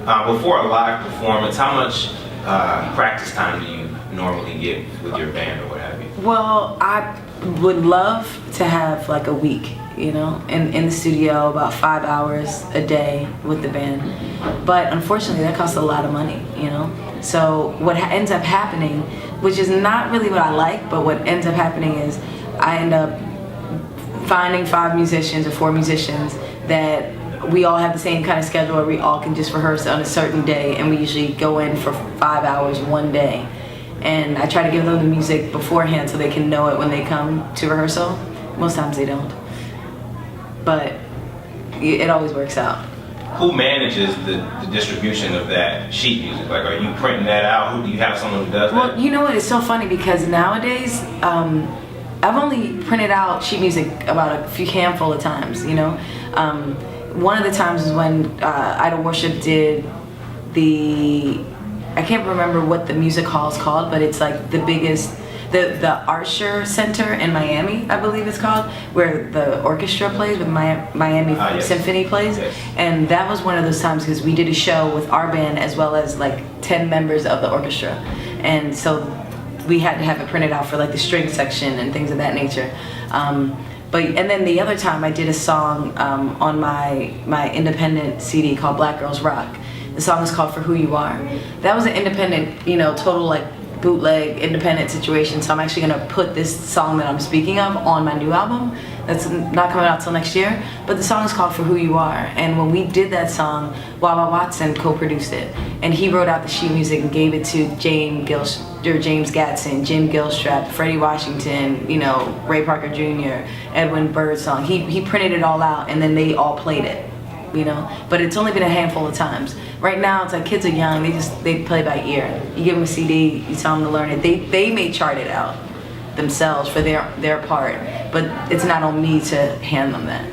Before a live performance, how much practice time do you normally get with your band or what have you? Well, I would love to have like a week, in the studio, about 5 hours a day with the band. But unfortunately, that costs a lot of money, So what ends up happening, which is not really what I like, but what ends up happening is I end up finding 5 musicians or 4 musicians that we all have the same kind of schedule where we all can just rehearse on a certain day, and we usually go in for 5 hours one day. And I try to give them the music beforehand so they can know it when they come to rehearsal. Most times they don't. But it always works out. Who manages the distribution of that sheet music? Like, are you printing that out? Who do you have someone who does that? Well, you know what? It's so funny because nowadays, I've only printed out sheet music about a few handful of times, One of the times is when Idol Worship did I can't remember what the music hall is called, but it's like the biggest, the Archer Center in Miami, I believe it's called, where the orchestra plays, with Miami yes. Symphony plays. Yes. And that was one of those times because we did a show with our band as well as like 10 members of the orchestra. And so we had to have it printed out for like the string section and things of that nature. And then the other time I did a song on my independent CD called Black Girls Rock. The song is called For Who You Are. That was an independent, total like bootleg independent situation. So I'm actually gonna put this song that I'm speaking of on my new album. That's not coming out till next year. But the song is called For Who You Are. And when we did that song, Wawa Watson co-produced it. And he wrote out the sheet music and gave it to James Gatson, Jim Gilstrap, Freddie Washington, Ray Parker Jr., Edwin Birdsong. He printed it all out and then they all played it. But it's only been a handful of times. Right now, it's like kids are young, they play by ear. You give them a CD, you tell them to learn it. They may chart it out themselves for their part, but it's not on me to hand them that,